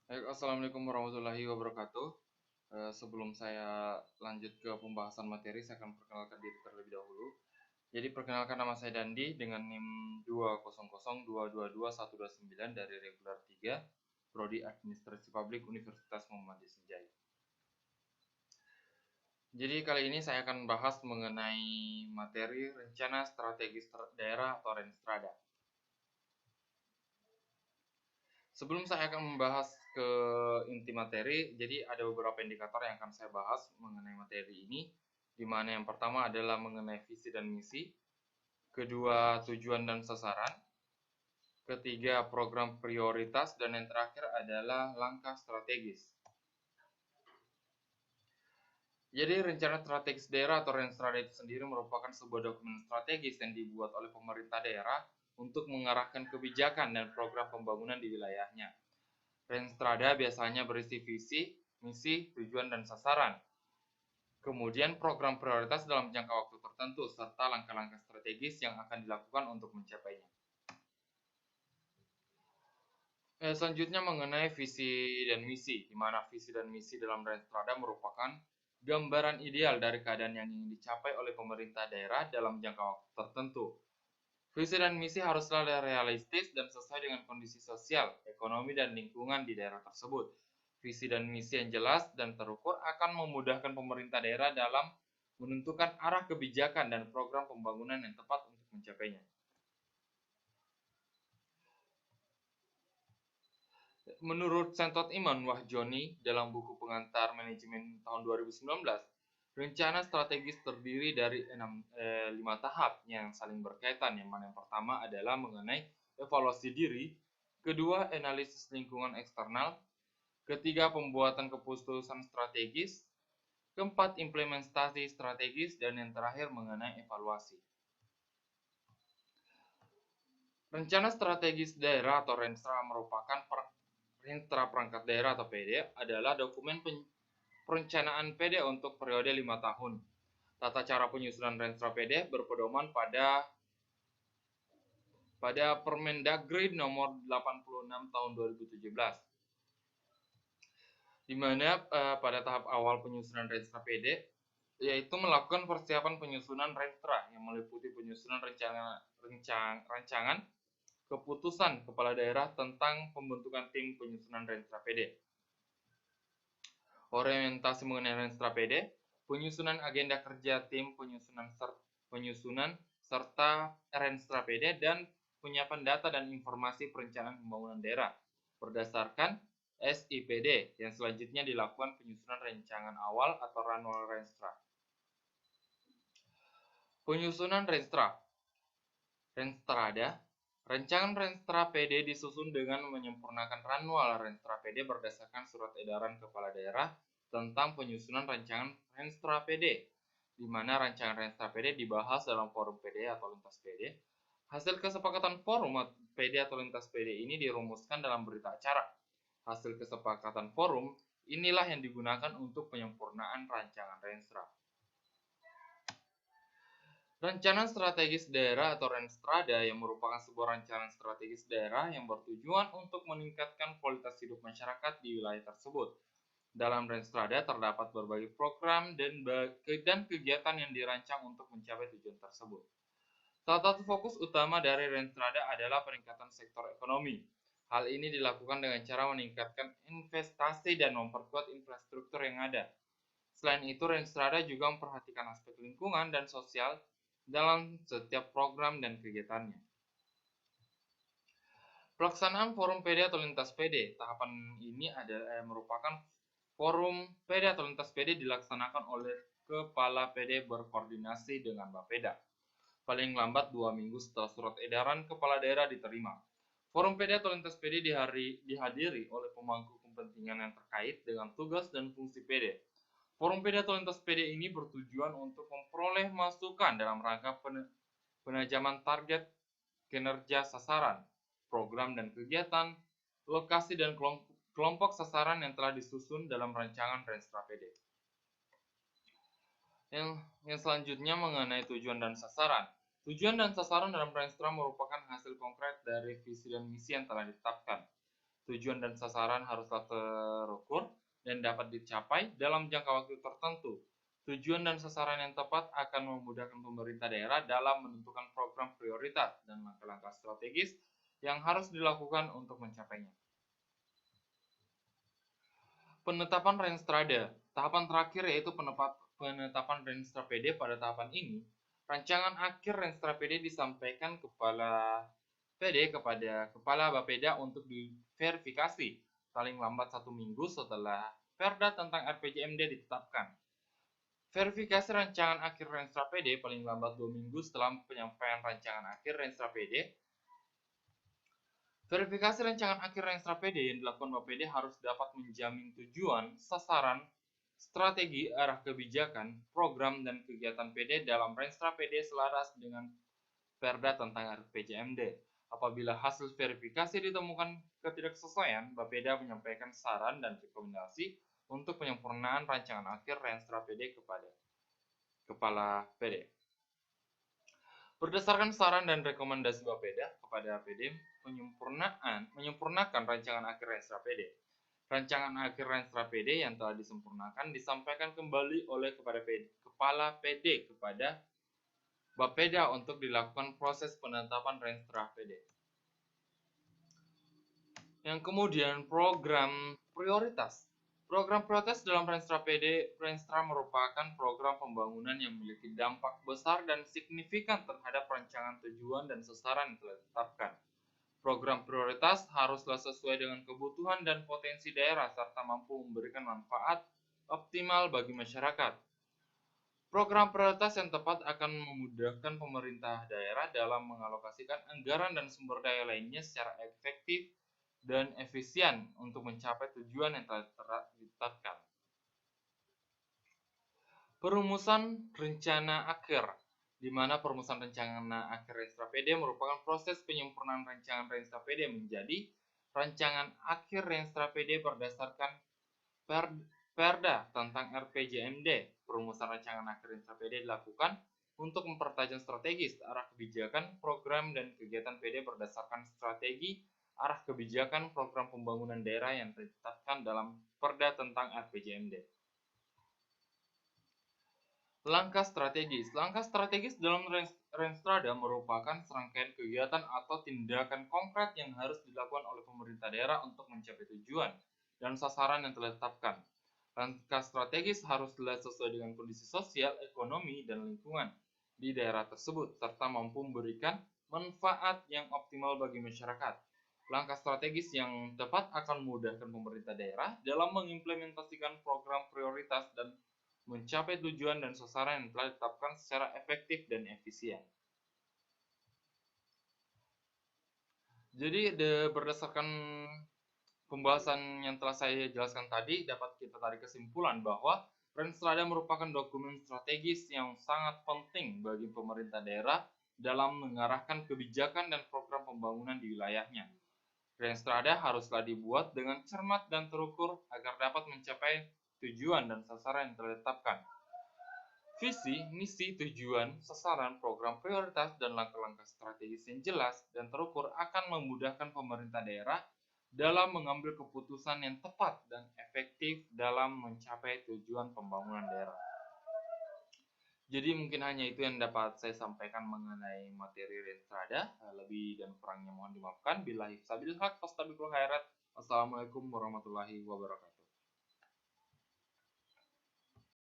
Baik, Assalamualaikum warahmatullahi wabarakatuh. Sebelum saya lanjut ke pembahasan materi, saya akan perkenalkan diri terlebih dahulu. Jadi, perkenalkan nama saya Dandi dengan NIM 200222129 dari regular 3, Prodi Administrasi Publik Universitas Muhammadiyah Senjaya. Jadi, kali ini saya akan bahas mengenai materi Rencana Strategis Daerah atau Renstrada. Sebelum saya akan membahas ke inti materi, jadi ada beberapa indikator yang akan saya bahas mengenai materi ini, di mana yang pertama adalah mengenai visi dan misi, kedua tujuan dan sasaran, ketiga program prioritas, dan yang terakhir adalah langkah strategis. Jadi rencana strategis daerah atau Renstrada itu sendiri merupakan sebuah dokumen strategis yang dibuat oleh pemerintah daerah untuk mengarahkan kebijakan dan program pembangunan di wilayahnya. Renstrada biasanya berisi visi, misi, tujuan, dan sasaran. Kemudian program prioritas dalam jangka waktu tertentu, serta langkah-langkah strategis yang akan dilakukan untuk mencapainya. Selanjutnya mengenai visi dan misi, di mana visi dan misi dalam Renstrada merupakan gambaran ideal dari keadaan yang ingin dicapai oleh pemerintah daerah dalam jangka waktu tertentu. Visi dan misi haruslah realistis dan sesuai dengan kondisi sosial, ekonomi, dan lingkungan di daerah tersebut. Visi dan misi yang jelas dan terukur akan memudahkan pemerintah daerah dalam menentukan arah kebijakan dan program pembangunan yang tepat untuk mencapainya. Menurut Sentot Iman Wahjoni dalam buku pengantar manajemen tahun 2019, rencana strategis terdiri dari 5 tahap yang saling berkaitan, yang mana yang pertama adalah mengenai evaluasi diri, kedua analisis lingkungan eksternal, ketiga pembuatan keputusan strategis, keempat implementasi strategis, dan yang terakhir mengenai evaluasi. Rencana strategis daerah atau Renstra merupakan Renstra Perangkat Daerah atau PD adalah dokumen perencanaan PD untuk periode 5 tahun. Tata cara penyusunan Renstra PD berpedoman pada Permendagri nomor 86 tahun 2017. Di mana pada tahap awal penyusunan Renstra PD yaitu melakukan persiapan penyusunan Renstra yang meliputi penyusunan rancangan keputusan kepala daerah tentang pembentukan tim penyusunan Renstra PD. Orientasi mengenai Renstra PD, penyusunan agenda kerja tim penyusunan serta Renstra PD, dan penyiapan data dan informasi perencanaan pembangunan daerah berdasarkan SIPD yang selanjutnya dilakukan penyusunan rancangan awal atau Ranwal Renstra. Penyusunan Renstrada. Rancangan Renstra PD disusun dengan menyempurnakan Ranwal Renstra PD berdasarkan surat edaran kepala daerah tentang penyusunan rancangan Renstra PD, di mana rancangan Renstra PD dibahas dalam forum PD atau lintas PD. Hasil kesepakatan forum PD atau lintas PD ini dirumuskan dalam berita acara. Hasil kesepakatan forum inilah yang digunakan untuk penyempurnaan rancangan Renstra. Rencana Strategis Daerah atau Renstrada yang merupakan sebuah rancangan strategis daerah yang bertujuan untuk meningkatkan kualitas hidup masyarakat di wilayah tersebut. Dalam Renstrada terdapat berbagai program dan kegiatan yang dirancang untuk mencapai tujuan tersebut. Salah satu fokus utama dari Renstrada adalah peningkatan sektor ekonomi. Hal ini dilakukan dengan cara meningkatkan investasi dan memperkuat infrastruktur yang ada. Selain itu, Renstrada juga memperhatikan aspek lingkungan dan sosial dalam setiap program dan kegiatannya. Pelaksanaan forum PD atau lintas PD. Tahapan ini merupakan forum PD atau lintas PD dilaksanakan oleh Kepala PD berkoordinasi dengan Bapeda. Paling lambat 2 minggu setelah surat edaran kepala daerah diterima. Forum PD atau lintas PD dihadiri oleh pemangku kepentingan yang terkait dengan tugas dan fungsi PD. Forum PD atau lintas PD ini bertujuan untuk memperoleh masukan dalam rangka penajaman target, kinerja sasaran, program dan kegiatan, lokasi dan kelompok sasaran yang telah disusun dalam rancangan Renstra PD. Yang selanjutnya mengenai tujuan dan sasaran. Tujuan dan sasaran dalam Renstra merupakan hasil konkret dari visi dan misi yang telah ditetapkan. Tujuan dan sasaran haruslah terukur dan dapat dicapai dalam jangka waktu tertentu. Tujuan dan sasaran yang tepat akan memudahkan pemerintah daerah dalam menentukan program prioritas dan langkah-langkah strategis yang harus dilakukan untuk mencapainya. Penetapan Renstra-PD. Tahapan terakhir yaitu penetapan Renstra-PD. Pada tahapan ini, rancangan akhir Renstra-PD disampaikan Kepala PD kepada Kepala Bapeda untuk diverifikasi paling lambat 1 minggu setelah Perda tentang RPJMD ditetapkan. Verifikasi rancangan akhir Renstra-PD paling lambat 2 minggu setelah penyampaian rancangan akhir Renstra-PD. Verifikasi rancangan akhir Renstra-PD yang dilakukan Bapeda harus dapat menjamin tujuan, sasaran, strategi, arah kebijakan, program, dan kegiatan PD dalam Renstra-PD selaras dengan Perda tentang RPJMD. Apabila hasil verifikasi ditemukan ketidaksesuaian, Bapeda menyampaikan saran dan rekomendasi untuk penyempurnaan rancangan akhir Renstra-PD kepada Kepala PD. Berdasarkan saran dan rekomendasi Bapeda kepada PD, menyempurnakan rancangan akhir Renstra-PD. Rancangan akhir Renstra-PD yang telah disempurnakan disampaikan kembali oleh Kepala PD kepada Bapeda untuk dilakukan proses penetapan Renstra-PD. Yang kemudian program prioritas. Program prioritas dalam Renstra-PD. Renstra merupakan program pembangunan yang memiliki dampak besar dan signifikan terhadap rancangan tujuan dan sasaran yang telah ditetapkan. Program prioritas haruslah sesuai dengan kebutuhan dan potensi daerah serta mampu memberikan manfaat optimal bagi masyarakat. Program prioritas yang tepat akan memudahkan pemerintah daerah dalam mengalokasikan anggaran dan sumber daya lainnya secara efektif dan efisien untuk mencapai tujuan yang telah ditetapkan. Perumusan rencana akhir, di mana perumusan rencana akhir Renstra-PD merupakan proses penyempurnaan rancangan Renstra-PD menjadi rancangan akhir Renstra-PD berdasarkan Perda tentang RPJMD. Perumusan rancangan akhir Renstra-PD dilakukan untuk mempertajam strategis, arah kebijakan, program, dan kegiatan PD berdasarkan strategi, arah kebijakan, program pembangunan daerah yang ditetapkan dalam Perda tentang RPJMD. Langkah strategis. Langkah strategis dalam Renstrada merupakan serangkaian kegiatan atau tindakan konkret yang harus dilakukan oleh pemerintah daerah untuk mencapai tujuan dan sasaran yang telah ditetapkan. Langkah strategis haruslah sesuai dengan kondisi sosial, ekonomi, dan lingkungan di daerah tersebut, serta mampu memberikan manfaat yang optimal bagi masyarakat. Langkah strategis yang tepat akan memudahkan pemerintah daerah dalam mengimplementasikan program prioritas dan mencapai tujuan dan sasaran yang telah ditetapkan secara efektif dan efisien. Jadi berdasarkan pembahasan yang telah saya jelaskan tadi, dapat kita tarik kesimpulan bahwa Renstra merupakan dokumen strategis yang sangat penting bagi pemerintah daerah dalam mengarahkan kebijakan dan program pembangunan di wilayahnya. Renstra haruslah dibuat dengan cermat dan terukur agar dapat mencapai tujuan dan sasaran yang telah ditetapkan. Visi, misi, tujuan, sasaran, program prioritas, dan langkah-langkah strategis yang jelas dan terukur akan memudahkan pemerintah daerah dalam mengambil keputusan yang tepat dan efektif dalam mencapai tujuan pembangunan daerah. Jadi mungkin hanya itu yang dapat saya sampaikan mengenai materi Renstrada. Lebih dan kurangnya mohon dimaafkan. Billahi sabil haq, fastabiqul khairat. Assalamualaikum warahmatullahi wabarakatuh.